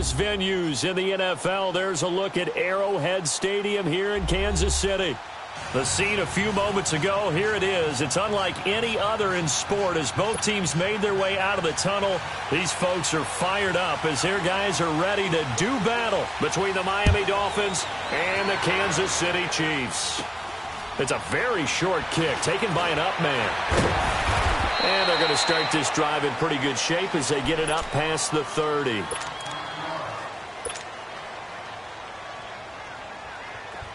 biggest venues in the NFL. There's a look at Arrowhead Stadium here in Kansas City. The scene a few moments ago, here it is. It's unlike any other in sport as both teams made their way out of the tunnel. These folks are fired up as their guys are ready to do battle between the Miami Dolphins and the Kansas City Chiefs. It's a very short kick taken by an up man. And they're going to start this drive in pretty good shape as they get it up past the 30.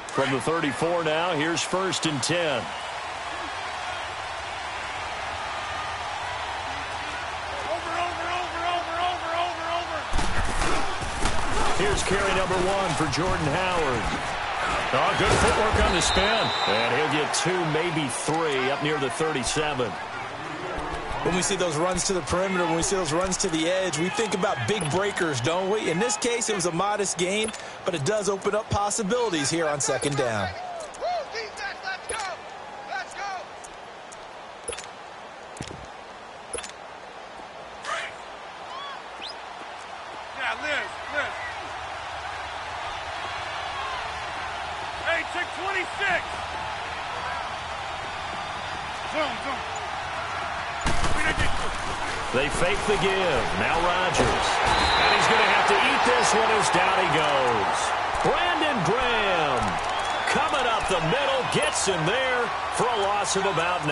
From the 34 now, here's 1st and 10. Here's carry number 1 for Jordan Howard. Oh, good footwork on the spin. And he'll get 2, maybe 3 up near the 37. When we see those runs to the perimeter, when we see those runs to the edge, we think about big breakers, don't we? In this case, it was a modest gain, but it does open up possibilities here on 2nd down. They fake the give. Now Rodgers. And he's going to have to eat this one as down he goes. Brandon Graham coming up the middle, gets him there for a loss of about 9.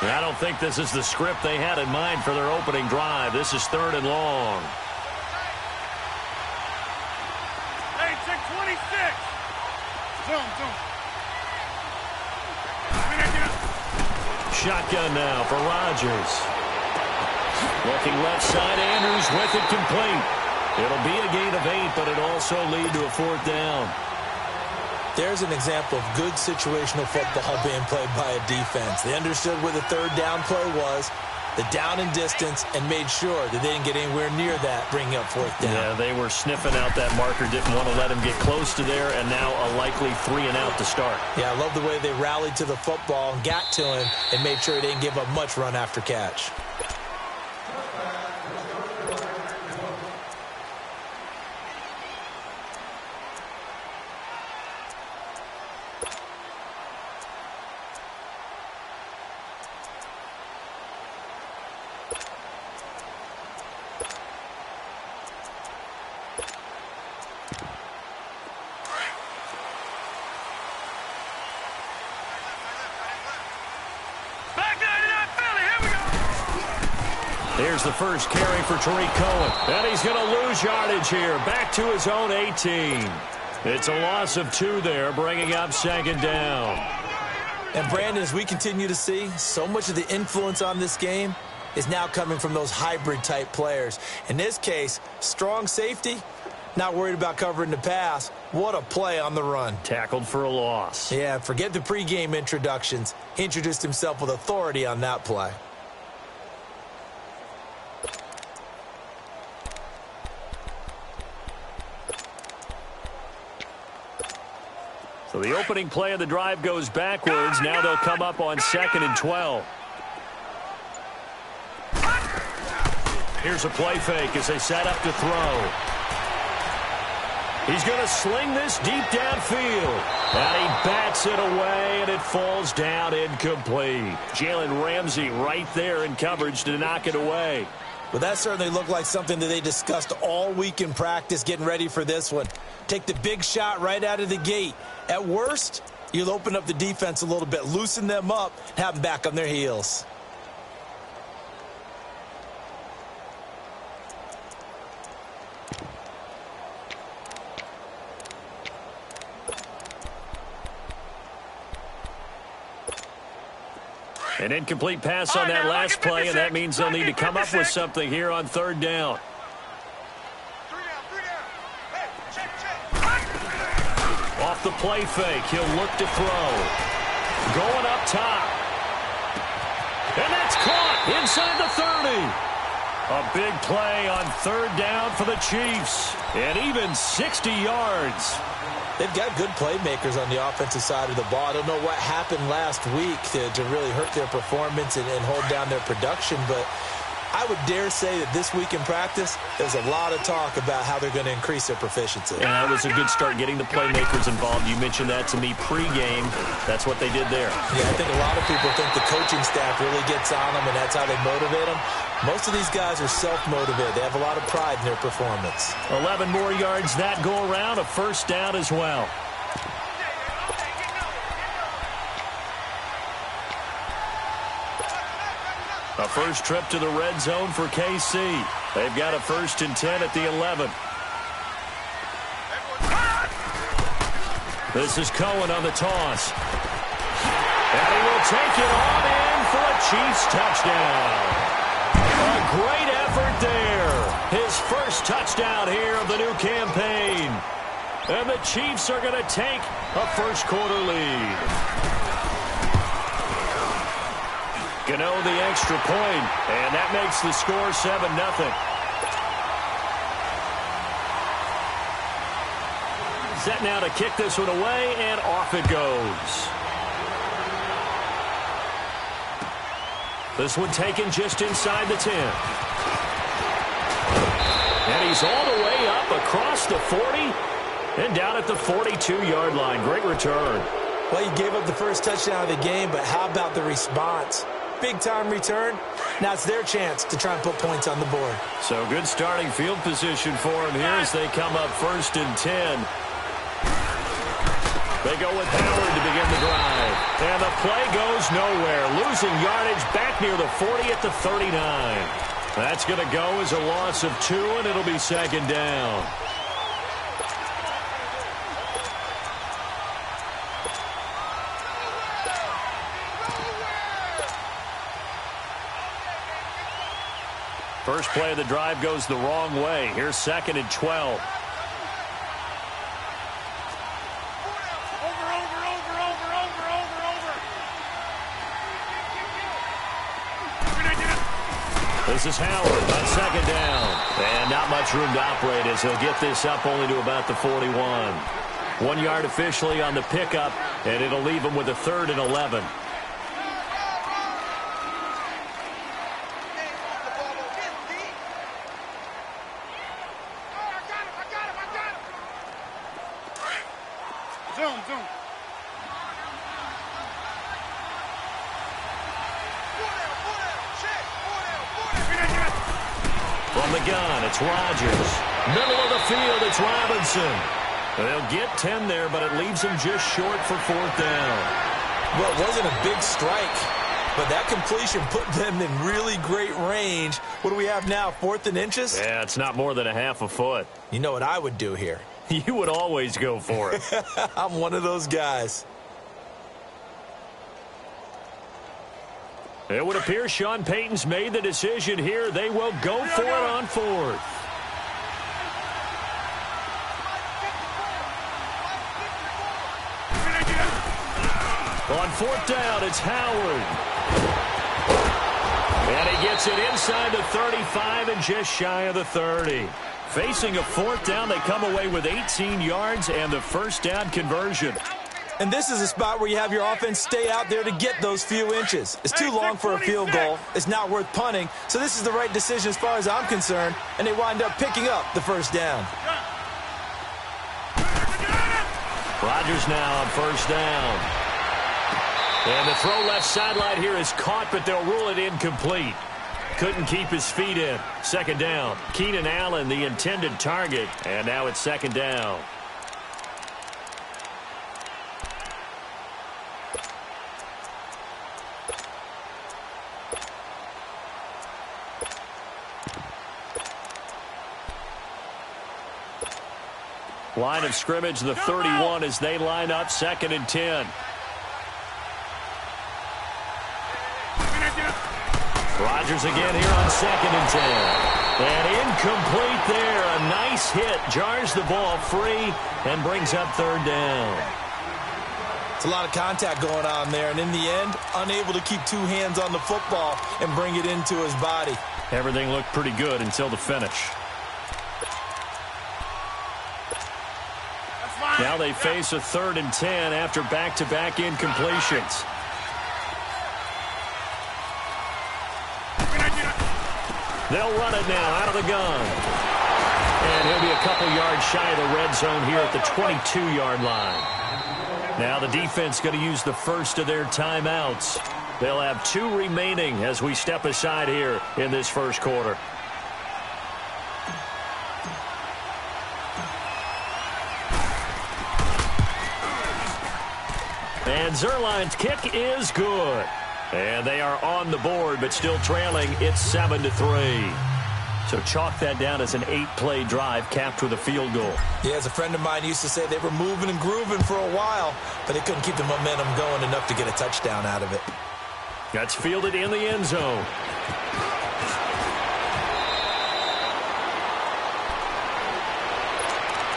I don't think this is the script they had in mind for their opening drive. This is 3rd and long. Hey, check 26. Shotgun now for Rodgers. Looking left side, Andrews with it complete. It'll be a gain of 8, but it'll also lead to a 4th down. There's an example of good situational football being played by a defense. They understood where the 3rd down play was, the down and distance, and made sure that they didn't get anywhere near that, bringing up 4th down. Yeah, they were sniffing out that marker, didn't want to let him get close to there, and now a likely 3 and out to start. Yeah, I love the way they rallied to the football and got to him and made sure he didn't give up much run after catch. Here's the first carry for Tariq Cohen. And he's going to lose yardage here. Back to his own 18. It's a loss of 2 there, bringing up 2nd down. And Brandon, as we continue to see, so much of the influence on this game is now coming from those hybrid-type players. In this case, strong safety, not worried about covering the pass. What a play on the run. Tackled for a loss. Yeah, forget the pregame introductions. He introduced himself with authority on that play. So the opening play of the drive goes backwards. Now they'll come up on 2nd and 12. Here's a play fake as they set up to throw. He's going to sling this deep downfield. And he bats it away, and it falls down incomplete. Jalen Ramsey right there in coverage to knock it away. Well, that certainly looked like something that they discussed all week in practice getting ready for this one. Take the big shot right out of the gate. At worst, you'll open up the defense a little bit, loosen them up, and have them back on their heels. An incomplete pass on that last play, and that means they'll need to come up with something here on 3rd down. Off the play fake, he'll look to throw. Going up top. And that's caught inside the 30. A big play on 3rd down for the Chiefs. And even 60 yards. They've got good playmakers on the offensive side of the ball. I don't know what happened last week to really hurt their performance and hold down their production, but I would dare say that this week in practice, there's a lot of talk about how they're going to increase their proficiency. And that was a good start, getting the playmakers involved. You mentioned that to me pregame. That's what they did there. Yeah, I think a lot of people think the coaching staff really gets on them, and that's how they motivate them. Most of these guys are self-motivated. They have a lot of pride in their performance. 11 more yards that go around, a first down as well. A first trip to the red zone for KC. They've got a 1st and 10 at the 11. This is Cohen on the toss. And he will take it on in for a Chiefs touchdown. A great effort there. His first touchdown here of the new campaign. And the Chiefs are going to take a first quarter lead. Gano the extra point, and that makes the score 7-0. Set now to kick this one away, and off it goes. This one taken just inside the 10. And he's all the way up across the 40 and down at the 42-yard line. Great return. Well, you gave up the first touchdown of the game, but how about the response? Big-time return. Now it's their chance to try and put points on the board. So good starting field position for him here as they come up 1st and 10. They go with Howard to begin the drive. And the play goes nowhere. Losing yardage back near the 40 at the 39. That's going to go as a loss of 2, and it'll be 2nd down. First play of the drive goes the wrong way. Here's 2nd and 12. This is Howard on 2nd down. And not much room to operate as he'll get this up only to about the 41. 1 yard officially on the pickup, and it'll leave him with a 3rd and 11. From the gun, it's Rodgers. Middle of the field, it's Robinson. They'll get 10 there, but it leaves them just short for 4th down. Well, it wasn't a big strike, but that completion put them in really great range. What do we have now, 4th and inches? Yeah, it's not more than a half a foot. You know what I would do here? You would always go for it. I'm one of those guys. It would appear Sean Payton's made the decision here. They will go for it on 4th. On 4th down, it's Howard. And he gets it inside the 35 and just shy of the 30. Facing a 4th down, they come away with 18 yards and the first down conversion. And this is a spot where you have your offense stay out there to get those few inches. It's too long for a field goal. It's not worth punting. So this is the right decision as far as I'm concerned. And they wind up picking up the first down. Rodgers now on 1st down. And the throw left sideline here is caught, but they'll rule it incomplete. Couldn't keep his feet in. 2nd down. Keenan Allen, the intended target. And now it's 2nd down. Line of scrimmage, the 31 as they line up 2nd and 10. Rodgers again here on 2nd and 10. And incomplete there. A nice hit. Jars the ball free and brings up 3rd down. It's a lot of contact going on there. And in the end, unable to keep 2 hands on the football and bring it into his body. Everything looked pretty good until the finish. Now they face a 3rd and 10 after back-to-back incompletions. They'll run it now out of the gun. And he'll be a couple yards shy of the red zone here at the 22-yard line. Now the defense going to use the first of their timeouts. They'll have 2 remaining as we step aside here in this first quarter. And Zuerlein's kick is good. And they are on the board, but still trailing. It's 7-3. So chalk that down as an 8-play drive capped with a field goal. Yeah, as a friend of mine used to say, they were moving and grooving for a while, but they couldn't keep the momentum going enough to get a touchdown out of it. That's fielded in the end zone.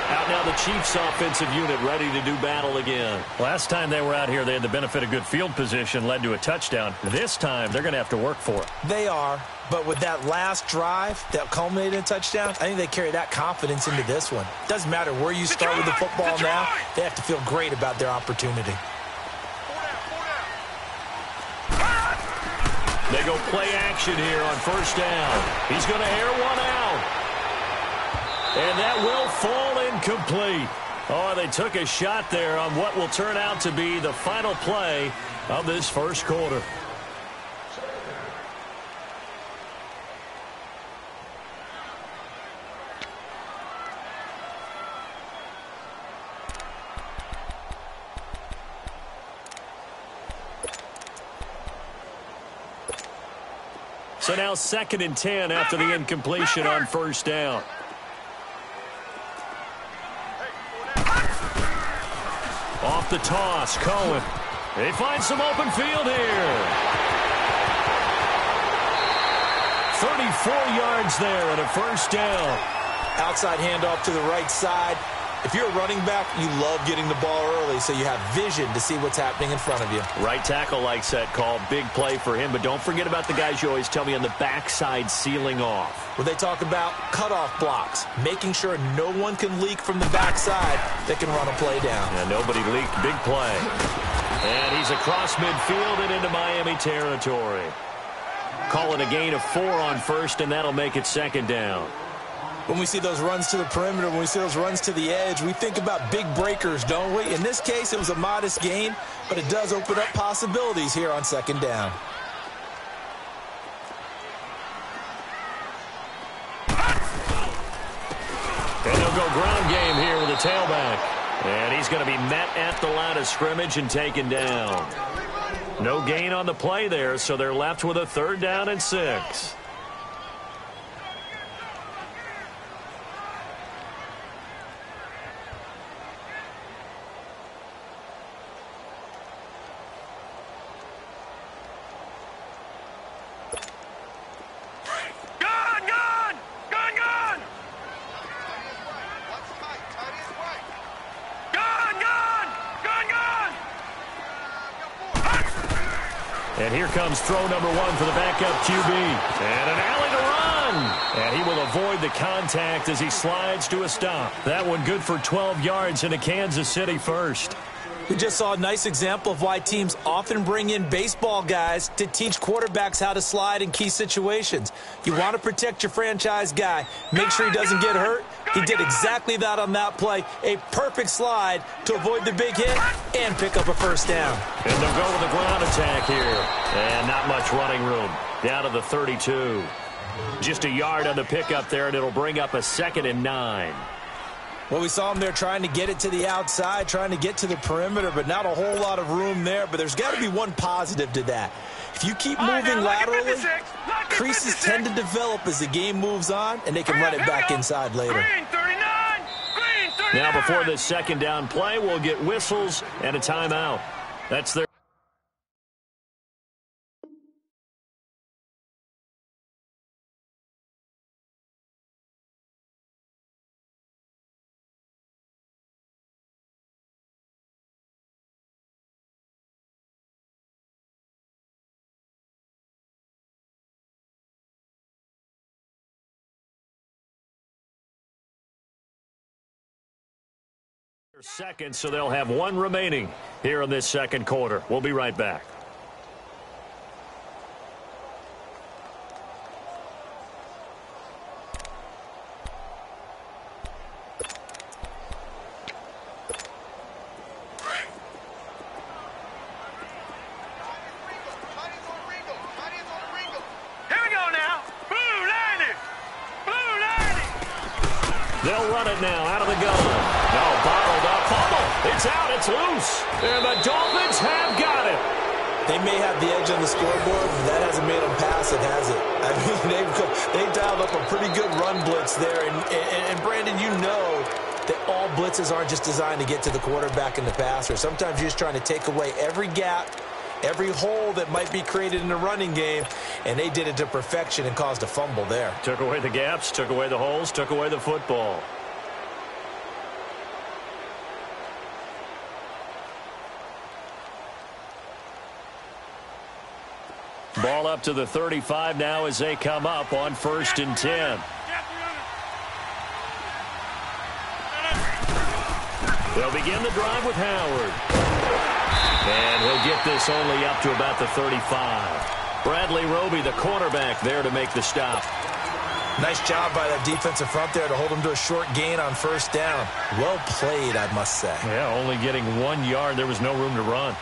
Out now the Chiefs offensive unit ready to do battle again. Last time they were out here, they had the benefit of good field position, led to a touchdown. This time, they're going to have to work for it. They are, but with that last drive that culminated in a touchdown, I think they carry that confidence into this one. Doesn't matter where you start with the football now, they have to feel great about their opportunity. They go play action here on first down. He's going to air one out. And that will fall incomplete. Oh, they took a shot there on what will turn out to be the final play of this first quarter. So now 2nd and 10 after the incompletion on first down. Off the toss, Cohen. They find some open field here. 34 yards there and a first down. Outside handoff to the right side. If you're a running back, you love getting the ball early so you have vision to see what's happening in front of you. Right tackle likes that call. Big play for him, but don't forget about the guys you always tell me on the backside sealing off. Well, they talk about cutoff blocks, making sure no one can leak from the backside that can run a play down. Yeah, nobody leaked. Big play. And he's across midfield and into Miami territory. Call it a gain of 4 on first, and that'll make it 2nd down. When we see those runs to the perimeter, when we see those runs to the edge, we think about big breakers, don't we? In this case, it was a modest gain, but it does open up possibilities here on 2nd down. And they'll go ground game here with a tailback. And he's going to be met at the line of scrimmage and taken down. No gain on the play there, so they're left with a 3rd down and 6. And here comes throw number 1 for the backup QB. And an alley to run. And he will avoid the contact as he slides to a stop. That one good for 12 yards into Kansas City first. We just saw a nice example of why teams often bring in baseball guys to teach quarterbacks how to slide in key situations. You want to protect your franchise guy. Make sure he doesn't get hurt. He did exactly that on that play. A perfect slide to avoid the big hit and pick up a first down. And they'll go with the ground attack here. And not much running room. Down to the 32. Just a yard on the pickup there, and it'll bring up a 2nd and 9. Well, we saw him there trying to get it to the outside, trying to get to the perimeter, but not a whole lot of room there. But there's got to be one positive to that. If you keep moving laterally, creases tend to develop as the game moves on, and they can run it back inside later. Now, before this 2nd down play, we'll get whistles and a timeout. That's their... Seconds, so they'll have one remaining here in this second quarter. We'll be right back. They'll run it now out of the gun. No, bottled up. Fumble. It's out. It's loose. And the Dolphins have got it. They may have the edge on the scoreboard, but that hasn't made them pass it, has it? I mean, they've dialed up a pretty good run blitz there. And Brandon, you know that all blitzes aren't just designed to get to the quarterback and the passer. Sometimes you're just trying to take away every gap, every hole that might be created in the running game, and they did it to perfection and caused a fumble there. Took away the gaps, took away the holes, took away the football. Ball up to the 35 now as they come up on 1st and 10. They'll begin the drive with Howard. And he'll get this only up to about the 35. Bradley Roby, the cornerback, there to make the stop. Nice job by that defensive front there to hold him to a short gain on 1st down. Well played, I must say. Yeah, only getting 1 yard. There was no room to run.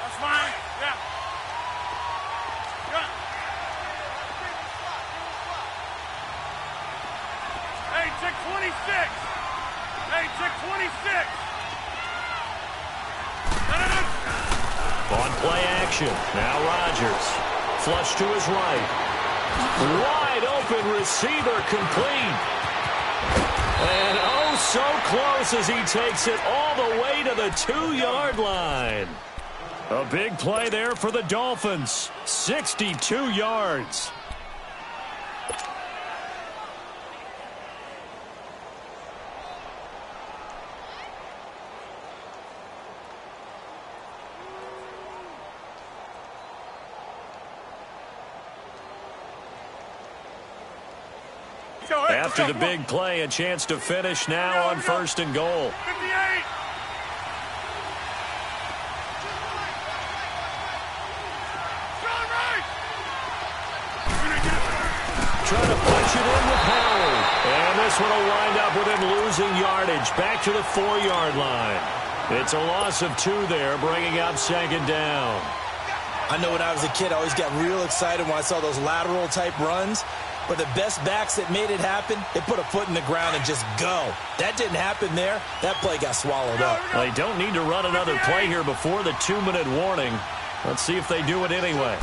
That's fine. Yeah. Good. Hey, check 26. Hey, check 26. On play action. Now Rodgers. Flush to his right. Wide open receiver complete. And oh, so close as he takes it all the way to the 2-yard line. A big play there for the Dolphins. 62 yards. After the big play, a chance to finish now on 1st and goal. 58. Trying to punch it in with Howard. And this one will wind up with him losing yardage. Back to the 4-yard line. It's a loss of 2 there, bringing up 2nd down. I know when I was a kid, I always got real excited when I saw those lateral-type runs. But the best backs that made it happen, they put a foot in the ground and just go. That didn't happen there. That play got swallowed up. They don't need to run another play here before the 2-minute warning. Let's see if they do it anyway.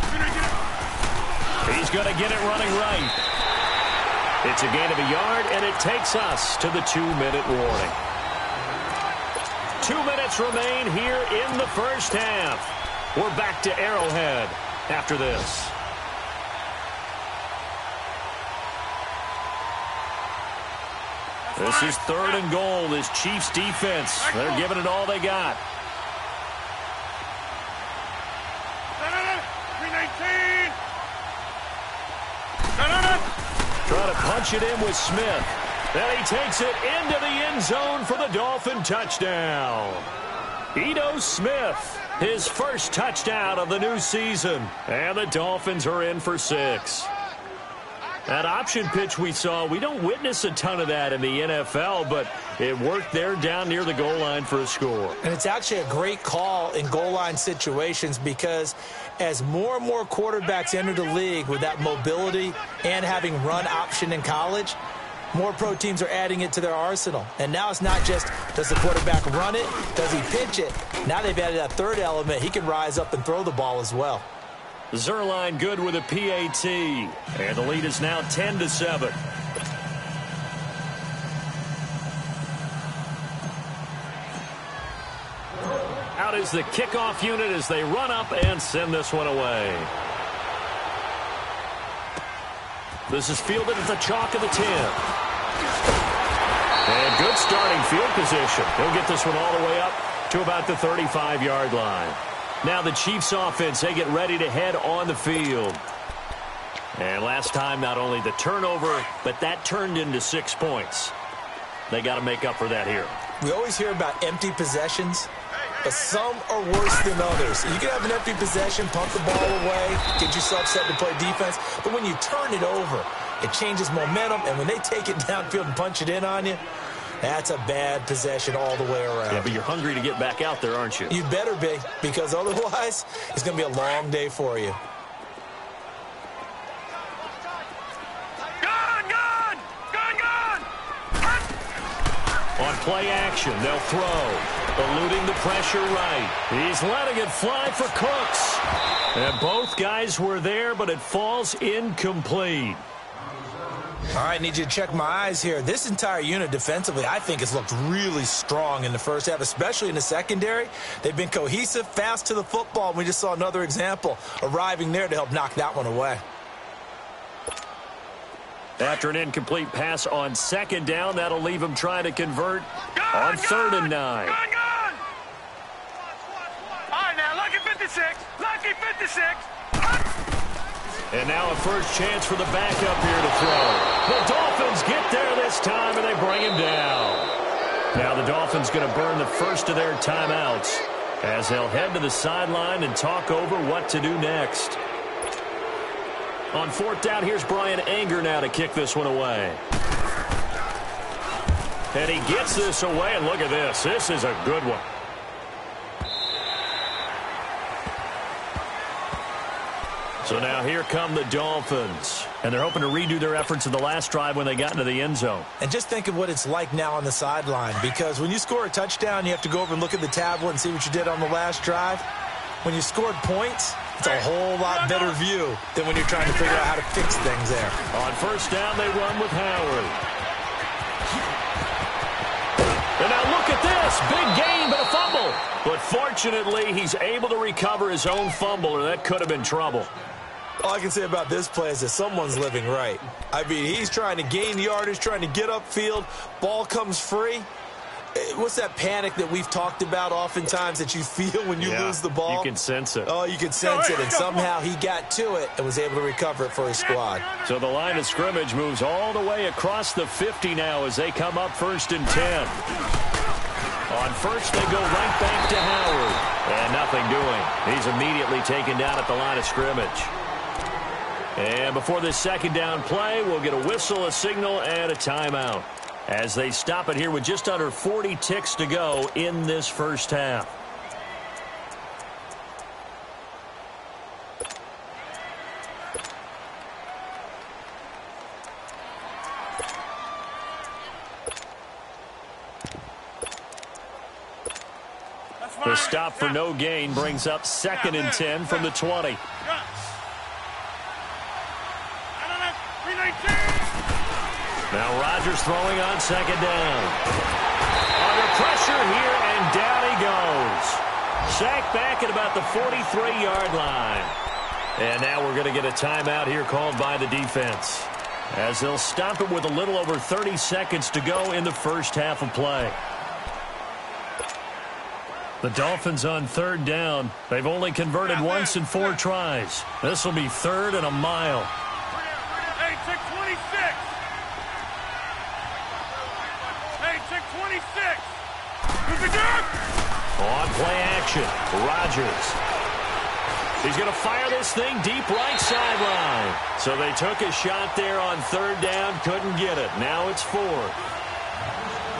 He's going to get it running right. It's a gain of a yard, and it takes us to the 2-minute warning. 2 minutes remain here in the first half. We're back to Arrowhead after this. This is 3rd and goal. This Chiefs defense, they're giving it all they got. 319. Trying to punch it in with Smith. Then he takes it into the end zone for the Dolphin touchdown. Ito Smith, his first touchdown of the new season. And the Dolphins are in for 6. That option pitch we saw, we don't witness a ton of that in the NFL, but it worked there down near the goal line for a score. And it's actually a great call in goal line situations because as more and more quarterbacks enter the league with that mobility and having run option in college, more pro teams are adding it to their arsenal. And now it's not just, does the quarterback run it? Does he pitch it? Now they've added that third element. He can rise up and throw the ball as well. Zuerlein good with a PAT. And the lead is now 10-7. Out is the kickoff unit as they run up and send this one away. This is fielded at the chalk of the 10. And good starting field position. He'll get this one all the way up to about the 35-yard line. Now the Chiefs offense, they get ready to head on the field. And last time, not only the turnover, but that turned into 6 points. They got to make up for that here. We always hear about empty possessions, but some are worse than others. You can have an empty possession, punt the ball away, get yourself set to play defense, but when you turn it over, it changes momentum, and when they take it downfield and punch it in on you, that's a bad possession all the way around. Yeah, but you're hungry to get back out there, aren't you? You better be, because otherwise, it's going to be a long day for you. On play action, they'll throw. Eluding the pressure right. He's letting it fly for Cooks. And both guys were there, but it falls incomplete. All right, need you to check my eyes here. This entire unit defensively, I think, has looked really strong in the first half, especially in the secondary. They've been cohesive, fast to the football. We just saw another example arriving there to help knock that one away. After an incomplete pass on second down, that'll leave him trying to convert on 3rd and 9. All right, now, lucky 56. Lucky 56. And now a first chance for the backup here to throw. The Dolphins get there this time, and they bring him down. Now the Dolphins going to burn the first of their timeouts as they'll head to the sideline and talk over what to do next. On 4th down, here's Brian Anger now to kick this one away. And he gets this away, and look at this. This is a good one. So now here come the Dolphins. And they're hoping to redo their efforts of the last drive when they got into the end zone. And just think of what it's like now on the sideline, because when you score a touchdown, you have to go over and look at the tablet and see what you did on the last drive. When you scored points, it's a whole lot better view than when you're trying to figure out how to fix things there. On 1st down, they run with Howard. And now look at this. Big gain, but a fumble. But fortunately, he's able to recover his own fumble, or that could have been trouble. All I can say about this play is that someone's living right. I mean, he's trying to gain yardage, trying to get upfield. Ball comes free. What's that panic that we've talked about oftentimes that you feel when you lose the ball? You can sense it. Oh, you can sense it, and somehow he got to it and was able to recover it for his squad. So the line of scrimmage moves all the way across the 50 now as they come up 1st and 10. On 1st, they go right back to Howard. And nothing doing. He's immediately taken down at the line of scrimmage. And before this 2nd down play, we'll get a whistle, a signal, and a timeout as they stop it here with just under 40 ticks to go in this first half. The stop for no gain brings up 2nd and 10 from the 20. Now Rodgers throwing on 2nd down. Under pressure here, and down he goes. Sacked back at about the 43-yard line. And now we're going to get a timeout here called by the defense, as they'll stop it with a little over 30 seconds to go in the first half of play. The Dolphins on 3rd down. They've only converted once in 4 tries. This will be 3rd and a mile. Hey, check 26. Hey, check 26. Who's the dude? On play action, Rodgers. He's going to fire this thing deep right sideline. So they took a shot there on 3rd down, couldn't get it. Now it's 4th.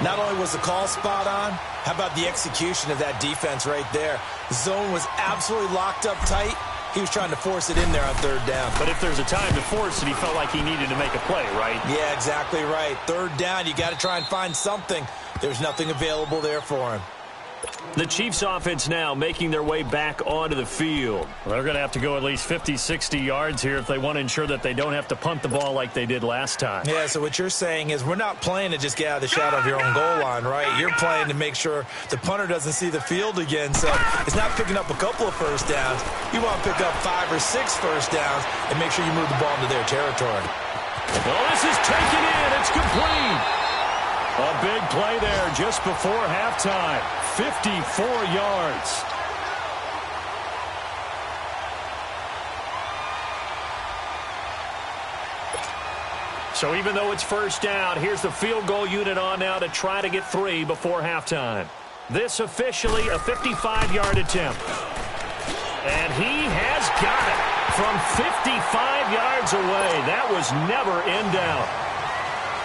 Not only was the call spot on, how about the execution of that defense right there? The zone was absolutely locked up tight. He was trying to force it in there on 3rd down. But if there's a time to force it, he felt like he needed to make a play, right? Yeah, exactly right. 3rd down, you got to try and find something. There's nothing available there for him. The Chiefs offense now making their way back onto the field. Well, they're going to have to go at least 50, 60 yards here if they want to ensure that they don't have to punt the ball like they did last time. Yeah, so what you're saying is we're not playing to just get out of the shadow of your own goal line, right? You're playing to make sure the punter doesn't see the field again. So it's not picking up a couple of first downs. You want to pick up 5 or 6 first downs and make sure you move the ball into their territory. Well, this is taken in. It's complete. A big play there just before halftime. 54 yards. So even though it's first down, here's the field goal unit on now to try to get 3 before halftime. This officially a 55-yard attempt. And he has got it from 55 yards away. That was never in doubt.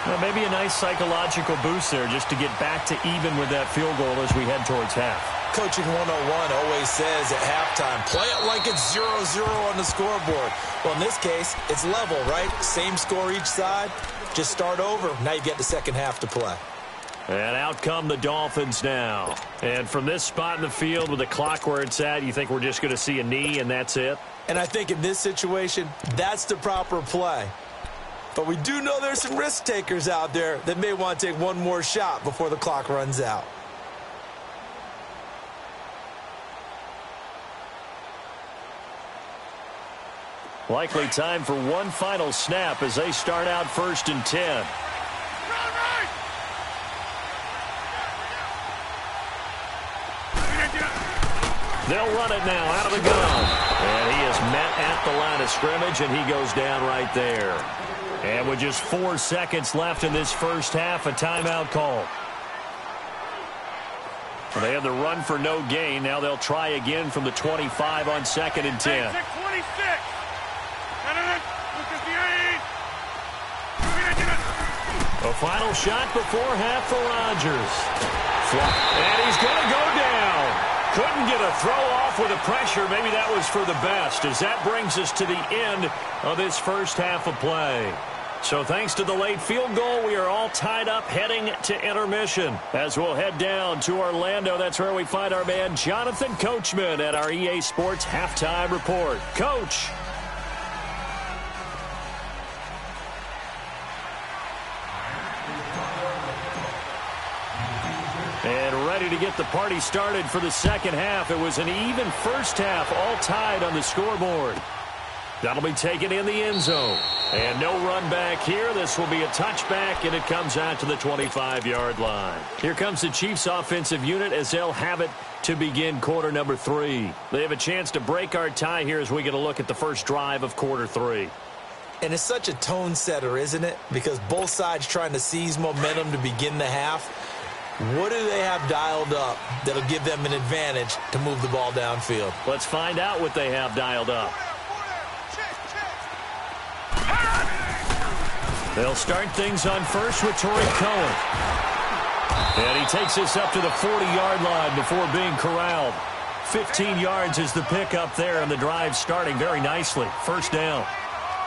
Well, maybe a nice psychological boost there just to get back to even with that field goal as we head towards half. Coaching 101 always says at halftime, play it like it's 0-0 on the scoreboard. Well, in this case, it's level, right? Same score each side. Just start over. Now you get the second half to play. And out come the Dolphins now. And from this spot in the field with the clock where it's at, you think we're just going to see a knee and that's it? And I think in this situation, that's the proper play. But we do know there's some risk takers out there that may want to take one more shot before the clock runs out. Likely time for one final snap as they start out 1st and 10. They'll run it now out of the gun. And he is met at the line of scrimmage, and he goes down right there. And with just 4 seconds left in this first half, a timeout call. They have the run for no gain. Now they'll try again from the 25 on 2nd and 10. A final shot before half for Rodgers. And he's going to go down. Couldn't get a throw off with the pressure. Maybe that was for the best, as that brings us to the end of this first half of play. So thanks to the late field goal, we are all tied up heading to intermission. As we'll head down to Orlando, that's where we find our man Jonathan Coachman at our EA Sports Halftime Report. Coach. And ready to get the party started for the second half. It was an even first half, all tied on the scoreboard. That'll be taken in the end zone. And no run back here. This will be a touchback, and it comes out to the 25-yard line. Here comes the Chiefs offensive unit as they'll have it to begin quarter number 3. They have a chance to break our tie here as we get a look at the first drive of quarter 3. And it's such a tone setter, isn't it? Because both sides trying to seize momentum to begin the half. What do they have dialed up that'll give them an advantage to move the ball downfield? Let's find out what they have dialed up. They'll start things on first with Tariq Cohen. And he takes this up to the 40-yard line before being corralled. 15 yards is the pickup there, and the drive starting very nicely. First down.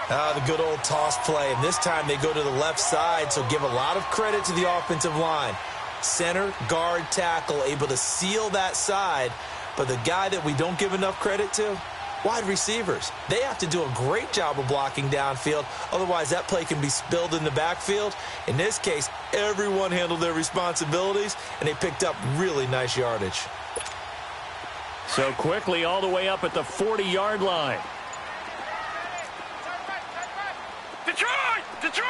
The good old toss play. And this time they go to the left side, so give a lot of credit to the offensive line. Center, guard, tackle, able to seal that side. But the guy that we don't give enough credit to, wide receivers. They have to do a great job of blocking downfield. Otherwise, that play can be spilled in the backfield. In this case, everyone handled their responsibilities, and they picked up really nice yardage. So quickly all the way up at the 40-yard line. Detroit! Detroit!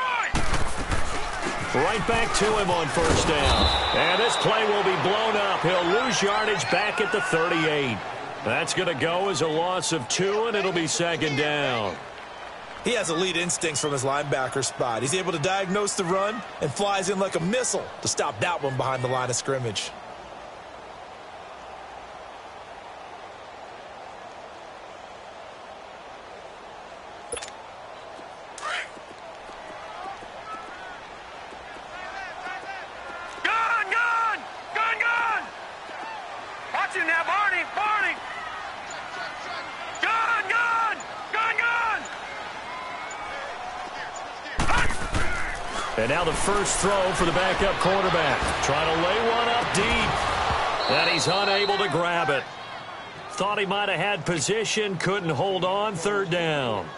Right back to him on first down. And this play will be blown up. He'll lose yardage back at the 38. That's going to go as a loss of 2, and it'll be second down. He has elite instincts from his linebacker spot. He's able to diagnose the run and flies in like a missile to stop that one behind the line of scrimmage. And now the first throw for the backup quarterback. Trying to lay one up deep. And he's unable to grab it. Thought he might have had position, couldn't hold on. Third down.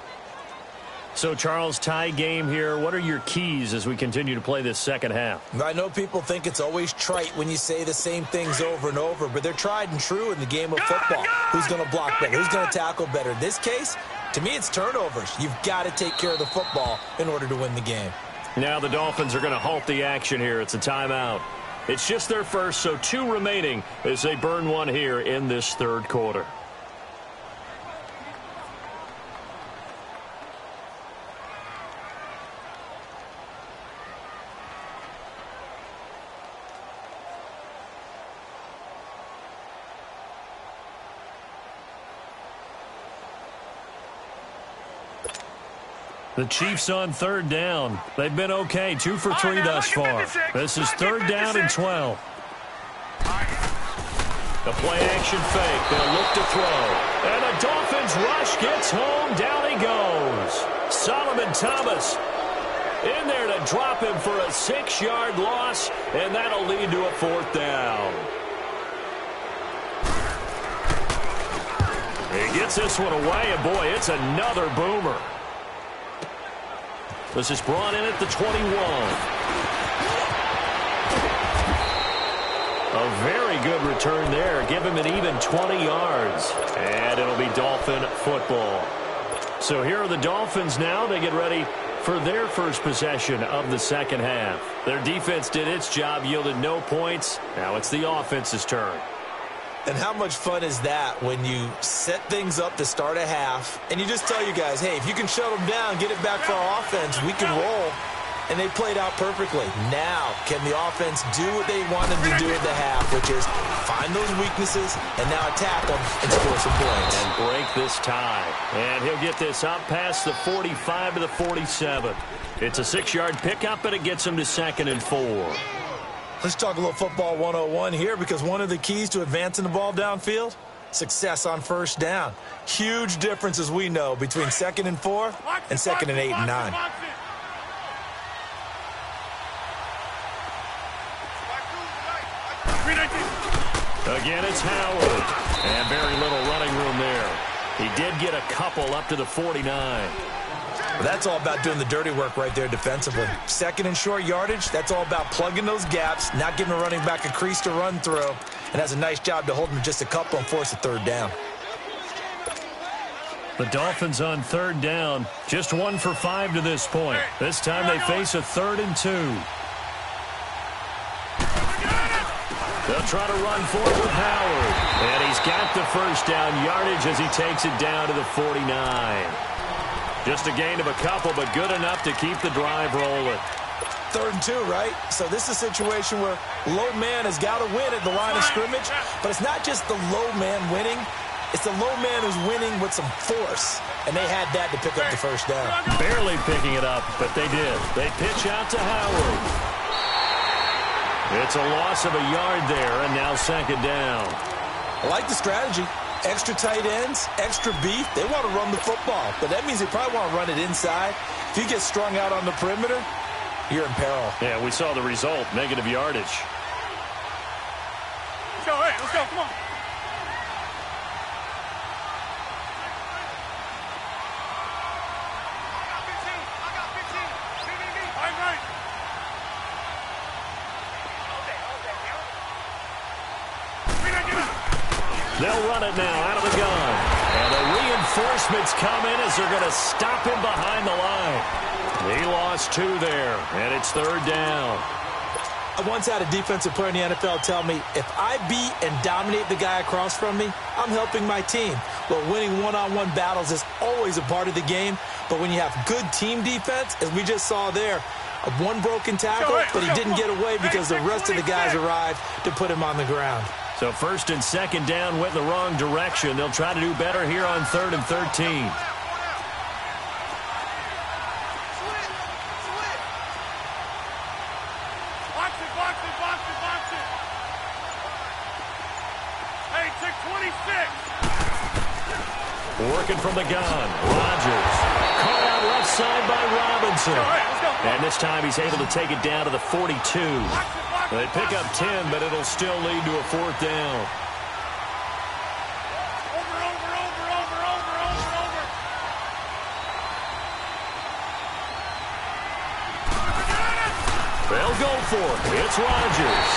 So, Charles, tie game here. What are your keys as we continue to play this second half? I know people think it's always trite when you say the same things over and over, but they're tried and true in the game of football. Who's going to block better? Who's going to tackle better? In this case, to me, it's turnovers. You've got to take care of the football in order to win the game. Now the Dolphins are going to halt the action here. It's a timeout. It's just their first, so 2 remaining as they burn one here in this third quarter. The Chiefs on third down. They've been okay, 2 for 3 thus far. This is third down and 12. The play-action fake. They'll look to throw. And the Dolphins rush gets home. Down he goes. Solomon Thomas in there to drop him for a 6-yard loss, and that'll lead to a fourth down. He gets this one away, and boy, it's another boomer. This is brought in at the 21. A very good return there. Give him an even 20 yards. And it'll be Dolphin football. So here are the Dolphins now. They get ready for their first possession of the second half. Their defense did its job, yielded no points. Now it's the offense's turn. And how much fun is that when you set things up to start a half and you just tell you guys, hey, if you can shut them down, get it back for our offense, we can roll. And they played out perfectly. Now, can the offense do what they wanted to do at the half, which is find those weaknesses and now attack them and score some points. And break this tie. And he'll get this up past the 45 to the 47. It's a 6-yard pickup, and it gets him to 2nd and 4. Let's talk a little football 101 here, because one of the keys to advancing the ball downfield, success on first down. Huge difference, as we know, between 2nd and 4 and 2nd and 8 and 9. Again, it's Howard. And very little running room there. He did get a couple up to the 49. That's all about doing the dirty work right there defensively. 2nd and short yardage, that's all about plugging those gaps, not giving a running back a crease to run through, and has a nice job to hold him just a couple and force a third down. The Dolphins on third down, just 1 for 5 to this point. This time they face a 3rd and 2. They'll try to run forward with Howard. And he's got the first down yardage as he takes it down to the 49. Just a gain of a couple, but good enough to keep the drive rolling. 3rd and 2, right? So this is a situation where low man has got to win at the line of scrimmage, but it's not just the low man winning. It's the low man who's winning with some force, and they had that to pick up the first down. Barely picking it up, but they did. They pitch out to Howard. It's a loss of a yard there, and now 2nd down. I like the strategy. Extra tight ends, extra beef. They want to run the football, but that means they probably want to run it inside. If you get strung out on the perimeter, you're in peril. Yeah, we saw the result, negative yardage. Let's go, hey, let's go, come on. They'll run it now out of the gun. And the reinforcements come in as they're going to stop him behind the line. He lost 2 there, and it's 3rd down. I once had a defensive player in the NFL tell me, if I beat and dominate the guy across from me, I'm helping my team. Well, winning one-on-one battles is always a part of the game, but when you have good team defense, as we just saw there, one broken tackle, but he didn't get away because the rest of the guys arrived to put him on the ground. So 1st and 2nd down went in the wrong direction. They'll try to do better here on 3rd and 13. Working from the gun, Rodgers. Caught out left side by Robinson. And this time he's able to take it down to the 42. They pick up 10, but it'll still lead to a 4th down. They'll go for it. It's Rodgers.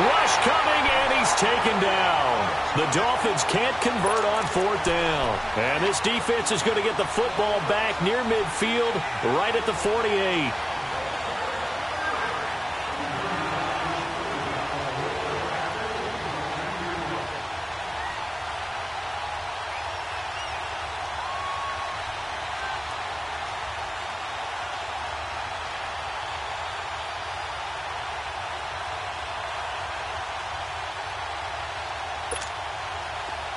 Rush coming, and he's taken down. The Dolphins can't convert on 4th down. And this defense is going to get the football back near midfield, right at the 48.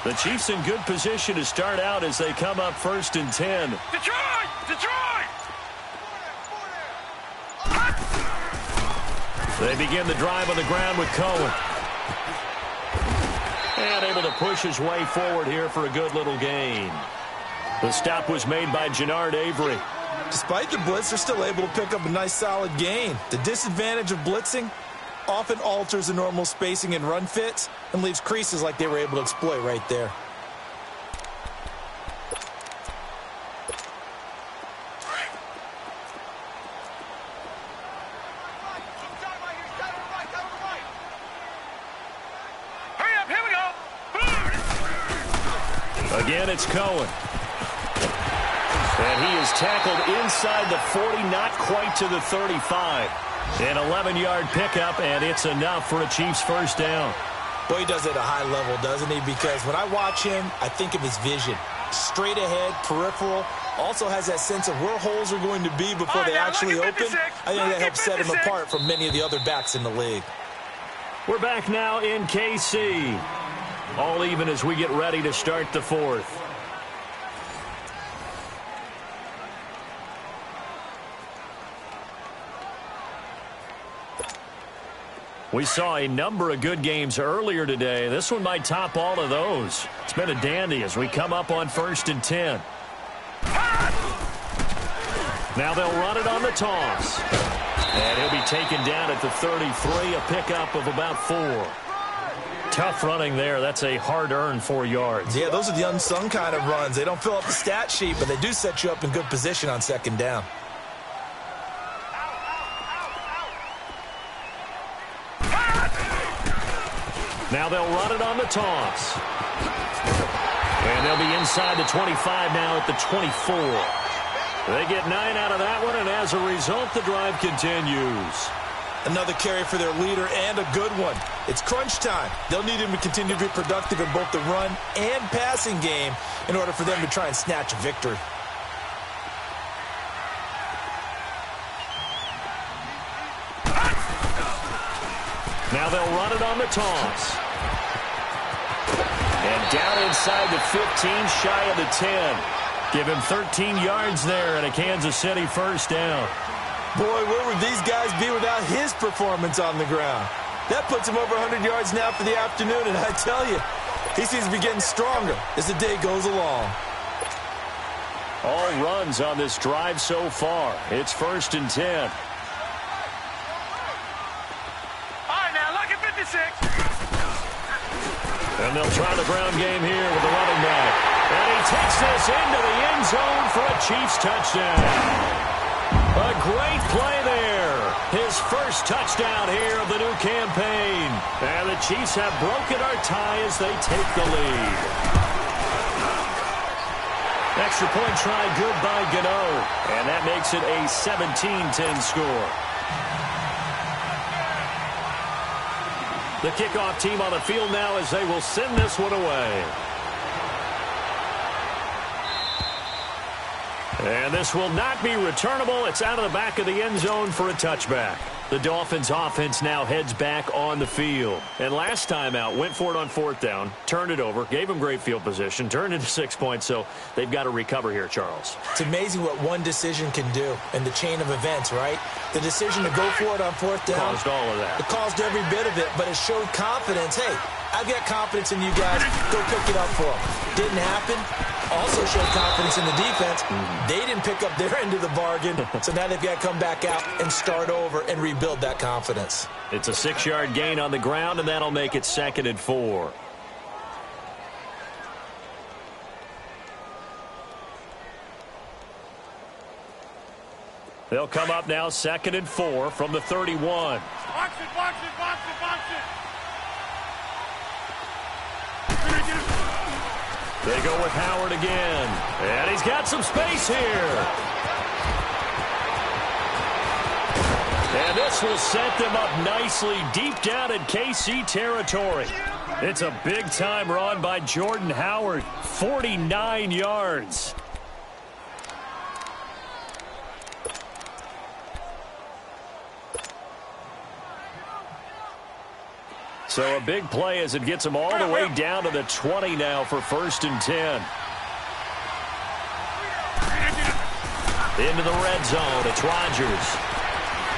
The Chiefs in good position to start out as they come up 1st and 10. Detroit! Detroit! They begin the drive on the ground with Cohen. And able to push his way forward here for a good little gain. The stop was made by Genard Avery. Despite the blitz, they're still able to pick up a nice solid gain. The disadvantage of blitzing often alters the normal spacing and run fits and leaves creases like they were able to exploit right there. Again, it's Cohen. And he is tackled inside the 40, not quite to the 35. An 11-yard pickup, and it's enough for a Chiefs first down. Boy, he does it at a high level, doesn't he? Because when I watch him, I think of his vision. Straight ahead, peripheral. Also has that sense of where holes are going to be before they actually open. I think that helps set him apart from many of the other backs in the league. We're back now in KC. All even as we get ready to start the fourth. We saw a number of good games earlier today. This one might top all of those. It's been a dandy as we come up on 1st and 10. Now they'll run it on the toss. And he'll be taken down at the 33, a pickup of about 4. Tough running there. That's a hard-earned 4 yards. Yeah, those are the unsung kind of runs. They don't fill up the stat sheet, but they do set you up in good position on 2nd down. Now they'll run it on the toss. And they'll be inside the 25 now at the 24. They get 9 out of that one, and as a result, the drive continues. Another carry for their leader and a good one. It's crunch time. They'll need him to continue to be productive in both the run and passing game in order for them to try and snatch a victory. Now they'll run it on the toss. And down inside the 15, shy of the 10. Give him 13 yards there and a Kansas City first down. Boy, where would these guys be without his performance on the ground? That puts him over 100 yards now for the afternoon, and I tell you, he seems to be getting stronger as the day goes along. All runs on this drive so far. It's 1st and 10. All right, now, look at 56. And they'll try the ground game here with the running back. And he takes this into the end zone for a Chiefs touchdown. A great play there. His first touchdown here of the new campaign. And the Chiefs have broken our tie as they take the lead. Extra point try good by Gano. And that makes it a 17-10 score. The kickoff team on the field now as they will send this one away. And this will not be returnable. It's out of the back of the end zone for a touchback. The Dolphins offense now heads back on the field. And last time out, went for it on 4th down, turned it over, gave them great field position, turned into 6 points, so they've got to recover here, Charles. It's amazing what one decision can do in the chain of events, right? The decision to go for it on 4th down. Caused all of that. It caused every bit of it, but it showed confidence. Hey, I've got confidence in you guys. Go pick it up for them. Didn't happen. Also showed confidence in the defense. They didn't pick up their end of the bargain, so now they've got to come back out and start over and rebuild that confidence. It's a 6-yard gain on the ground, and that'll make it 2nd and 4. They'll come up now 2nd and 4 from the 31. Box it, box it, box it, box it. They go with Howard again. And he's got some space here. And this will set them up nicely deep down in KC territory. It's a big-time run by Jordan Howard. 49 yards. So a big play as it gets them all the way down to the 20 now for 1st and 10. Into the red zone. It's Rodgers.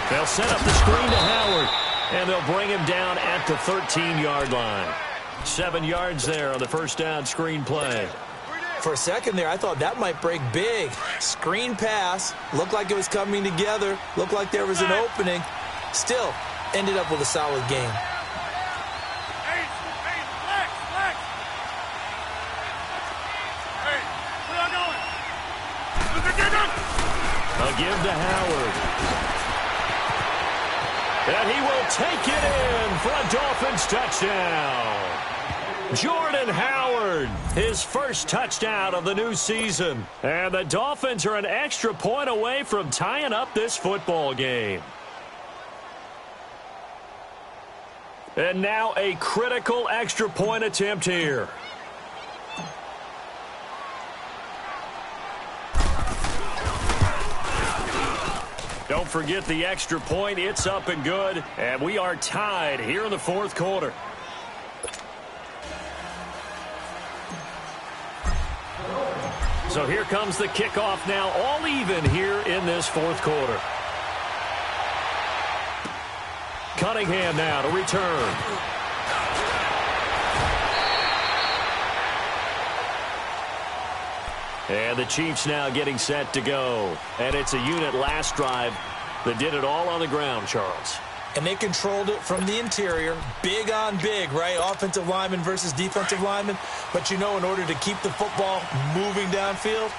They'll set up the screen to Howard. And they'll bring him down at the 13-yard line. 7 yards there on the first down screen play. For a second there, I thought that might break big. Screen pass. Looked like it was coming together. Looked like there was an opening. Still, ended up with a solid game. A give to Howard. And he will take it in for a Dolphins touchdown. Jordan Howard, his first touchdown of the new season. And the Dolphins are an extra point away from tying up this football game. And now a critical extra point attempt here. Don't forget the extra point. It's up and good. And we are tied here in the fourth quarter. So here comes the kickoff now, all even here in this fourth quarter. Cunningham now to return. And the Chiefs now getting set to go. And it's a unit last drive that did it all on the ground, Charles. And they controlled it from the interior. Big on big, right? Offensive lineman versus defensive lineman. But, you know, in order to keep the football moving downfield,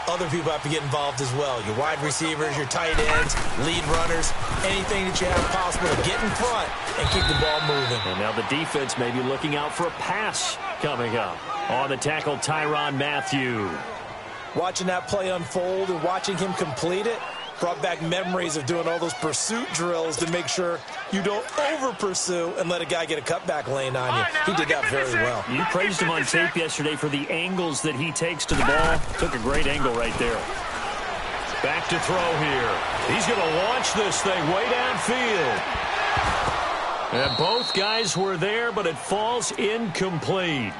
other people have to get involved as well. Your wide receivers, your tight ends, lead runners, anything that you have possible to get in front and keep the ball moving. And now the defense may be looking out for a pass coming up. On the tackle, Tyrann Mathieu. Watching that play unfold and watching him complete it brought back memories of doing all those pursuit drills to make sure you don't over-pursue and let a guy get a cutback lane on you. He did that very well. You praised him on tape yesterday for the angles that he takes to the ball. Took a great angle right there. Back to throw here. He's going to launch this thing way downfield. And both guys were there, but it falls incomplete.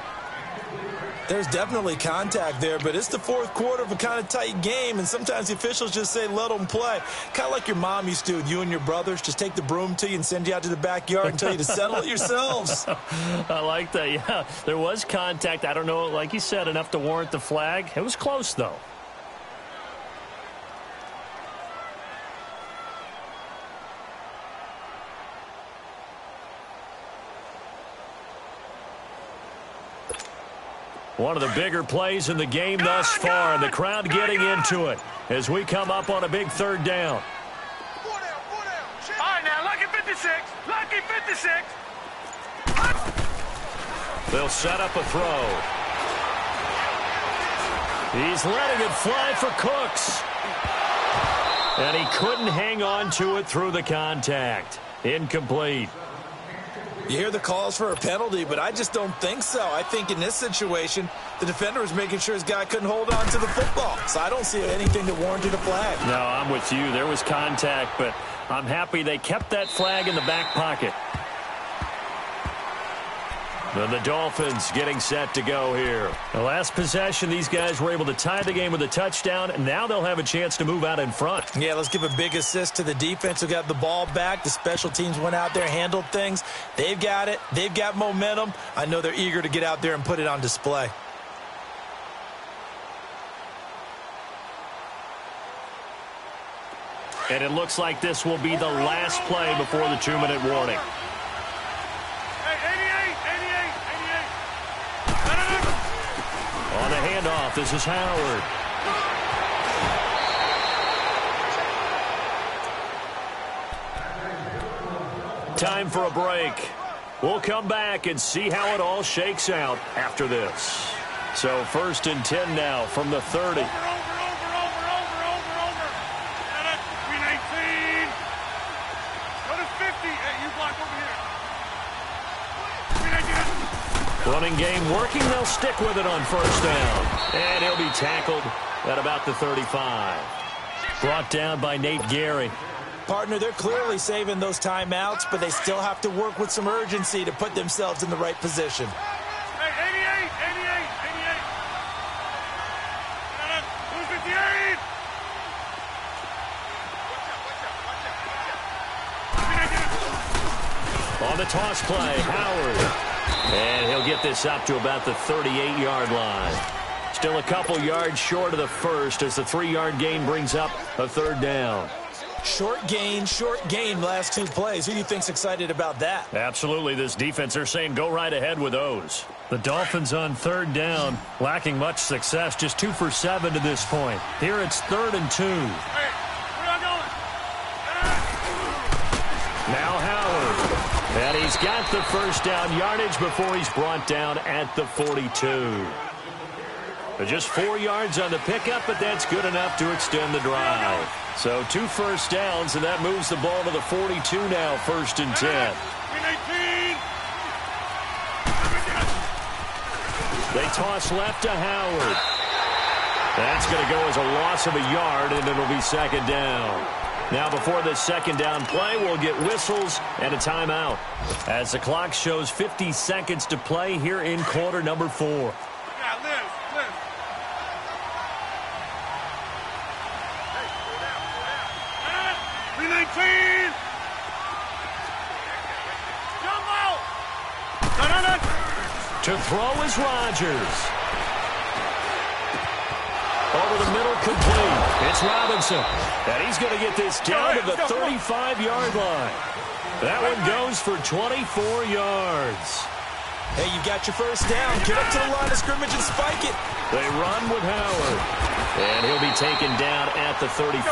There's definitely contact there, but it's the fourth quarter of a kind of tight game, and sometimes the officials just say, let them play. Kind of like your mom used to with you and your brothers. Just take the broom to you and send you out to the backyard and tell you to settle it yourselves. I like that, yeah. There was contact. I don't know, like you said, enough to warrant the flag. It was close, though. One of the bigger plays in the game thus far, and the crowd getting into it as we come up on a big third down. All right, now, lucky 56. Lucky 56. They'll set up a throw. He's letting it fly for Cooks. And he couldn't hang on to it through the contact. Incomplete. You hear the calls for a penalty, but I just don't think so. I think in this situation, the defender was making sure his guy couldn't hold on to the football. So I don't see anything that warranted a flag. No, I'm with you. There was contact, but I'm happy they kept that flag in the back pocket. And the Dolphins getting set to go here. The last possession, these guys were able to tie the game with a touchdown, and now they'll have a chance to move out in front. Yeah, let's give a big assist to the defense who got the ball back. The special teams went out there, handled things. They've got it. They've got momentum. I know they're eager to get out there and put it on display. And it looks like this will be the last play before the 2-minute warning. On the handoff, this is Howard. Time for a break. We'll come back and see how it all shakes out after this. So 1st and 10 now from the 30. Over. 18. Go to 50. Hey, you block over here. Running game working. They'll stick with it on 1st down. And he'll be tackled at about the 35. Brought down by Nate Gary. Partner, they're clearly saving those timeouts, but they still have to work with some urgency to put themselves in the right position. Hey, 88. Who's 58? On the toss play, Howard. And he'll get this up to about the 38-yard line. Still a couple yards short of the first as the 3-yard gain brings up a third down. Short gain, last 2 plays. Who do you think's excited about that? Absolutely. This defense, they're saying go right ahead with those. The Dolphins on third down, lacking much success, just 2 for 7 to this point. Here it's 3rd and 2. Hey, where y'all going? Now Howard. And he's got the first down yardage before he's brought down at the 42. Just 4 yards on the pickup, but that's good enough to extend the drive. So 2 first downs, and that moves the ball to the 42 now, 1st and 10. They toss left to Howard. That's going to go as a loss of a yard, and it'll be 2nd down. Now before this 2nd down play, we'll get whistles and a timeout. As the clock shows 50 seconds to play here in quarter number 4. To throw is Rodgers. Over the middle, complete. It's Robinson. And he's going to get this down to the 35-yard line. That one goes for 24 yards. Hey, you got your first down. Get up to the line of scrimmage and spike it. They run with Howard. And he'll be taken down at the 34.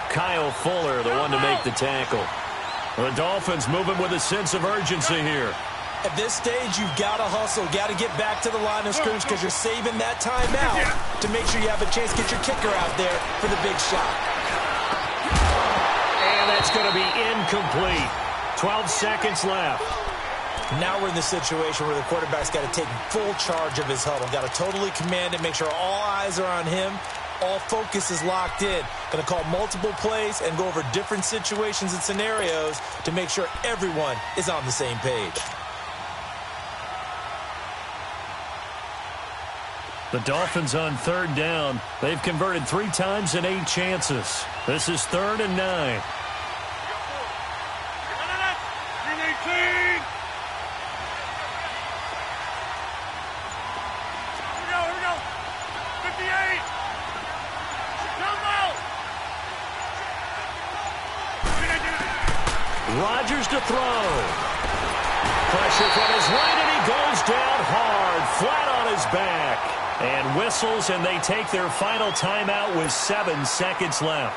Kyle Fuller, the one to make the tackle. The Dolphins moving with a sense of urgency here. At this stage, you've got to hustle, got to get back to the line of scrimmage because you're saving that time out to make sure you have a chance to get your kicker out there for the big shot. And that's going to be incomplete. 12 seconds left. Now we're in the situation where the quarterback's got to take full charge of his huddle. Got to totally command it, make sure all eyes are on him. All focus is locked in. Going to call multiple plays and go over different situations and scenarios to make sure everyone is on the same page. The Dolphins on third down. They've converted 3 times in 8 chances. This is 3rd and 9. Rodgers to throw. Pressure from his right, and he goes down hard, flat on his back. And whistles, and they take their final timeout with 7 seconds left.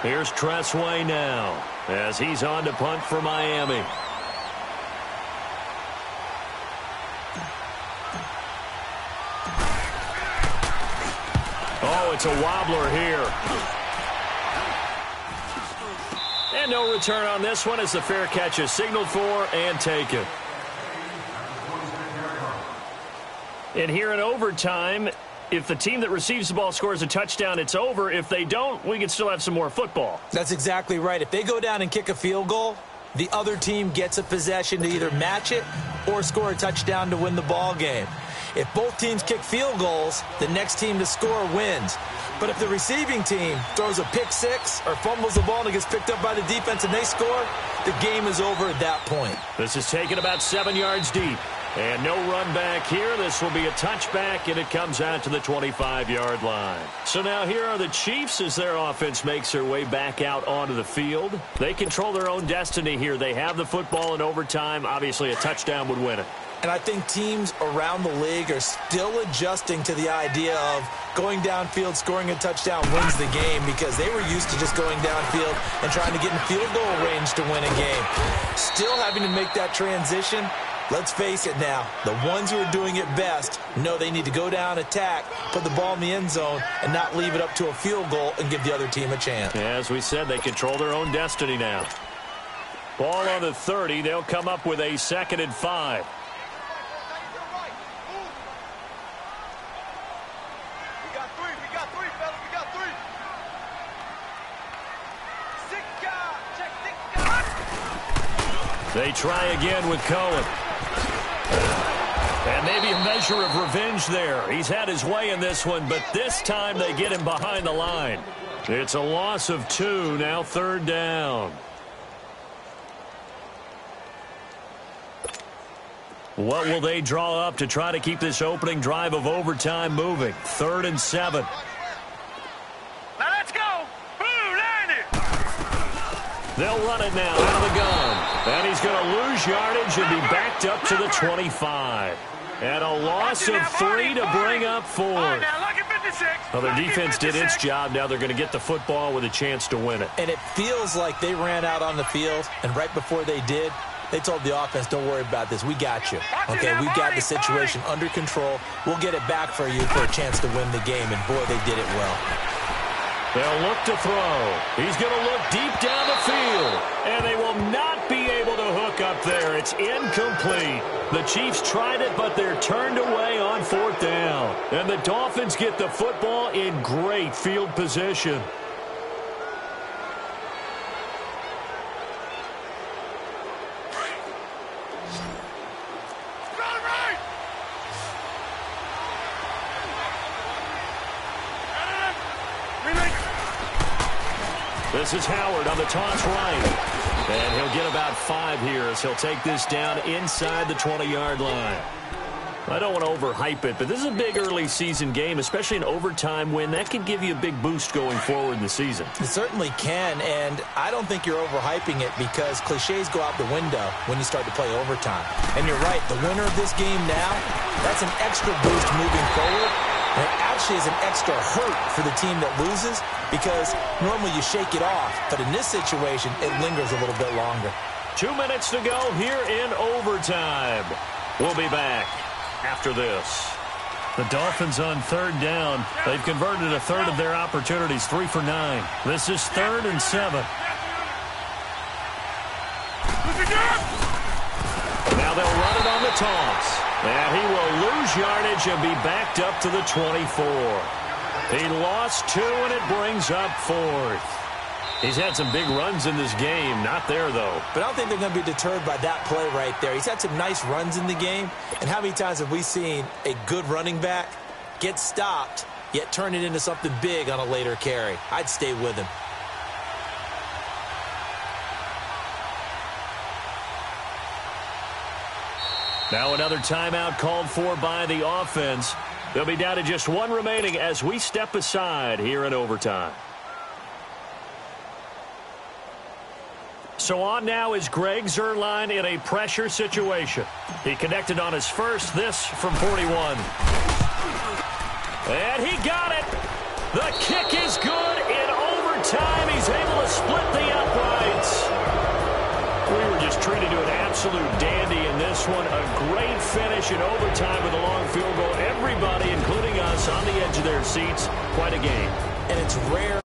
Here's Tressway now as he's on to punt for Miami. Oh, it's a wobbler here. And no return on this one as the fair catch is signaled for and taken. And here in overtime, if the team that receives the ball scores a touchdown, it's over. If they don't, we can still have some more football. That's exactly right. If they go down and kick a field goal, the other team gets a possession to either match it or score a touchdown to win the ball game. If both teams kick field goals, the next team to score wins. But if the receiving team throws a pick six or fumbles the ball and it gets picked up by the defense and they score, the game is over at that point. This is taken about 7 yards deep. And no run back here. This will be a touchback, and it comes out to the 25-yard line. So now here are the Chiefs as their offense makes their way back out onto the field. They control their own destiny here. They have the football in overtime. Obviously, a touchdown would win it. And I think teams around the league are still adjusting to the idea of going downfield, scoring a touchdown wins the game, because they were used to just going downfield and trying to get in field goal range to win a game. Still having to make that transition. Let's face it now, the ones who are doing it best know they need to go down, attack, put the ball in the end zone, and not leave it up to a field goal and give the other team a chance. As we said, they control their own destiny now. Ball on the 30. They'll come up with a 2nd and 5. They try again with Cohen. And maybe a measure of revenge there. He's had his way in this one, but this time they get him behind the line. It's a loss of 2, now 3rd down. What will they draw up to try to keep this opening drive of overtime moving? 3rd and 7. Now let's go. Boo, line it. They'll run it now out of the gun. And he's going to lose yardage and be backed up to the 25. And a loss of 3 to bring up 4. Well, their defense did its job. Now they're going to get the football with a chance to win it. And it feels like they ran out on the field, and right before they did, they told the offense, don't worry about this. We got you. Okay, we got the situation under control. We'll get it back for you for a chance to win the game. And, boy, they did it well. They'll look to throw. He's going to look deep down the field. And they will not be able to hook up there. It's incomplete. The Chiefs tried it, but they're turned away on 4th down. And the Dolphins get the football in great field position. This is Howard on the toss right. And he'll get about 5 here as he'll take this down inside the 20-yard line. I don't want to overhype it, but this is a big early season game, especially an overtime win. That can give you a big boost going forward in the season. It certainly can, and I don't think you're overhyping it because cliches go out the window when you start to play overtime. And you're right, the winner of this game now, that's an extra boost moving forward. And it actually is an extra hurt for the team that loses because normally you shake it off. But in this situation, it lingers a little bit longer. 2 minutes to go here in overtime. We'll be back after this. The Dolphins on 3rd down. They've converted a third of their opportunities, 3 for 9. This is 3rd and 7. Now they'll run it on the toss. And he will lose yardage and be backed up to the 24. He lost 2, and it brings up 4th. He's had some big runs in this game. Not there, though. But I don't think they're going to be deterred by that play right there. He's had some nice runs in the game. And how many times have we seen a good running back get stopped, yet turn it into something big on a later carry? I'd stay with him. Now another timeout called for by the offense. They'll be down to just 1 remaining as we step aside here in overtime. So on now is Greg Zuerlein in a pressure situation. He connected on his first, this from 41. And he got it. The kick is good in overtime. He's able to split the uprights. We were just treated to an absolute dandy in this one. A great finish in overtime with a long field goal. Everybody, including us, on the edge of their seats. Quite a game. And it's rare.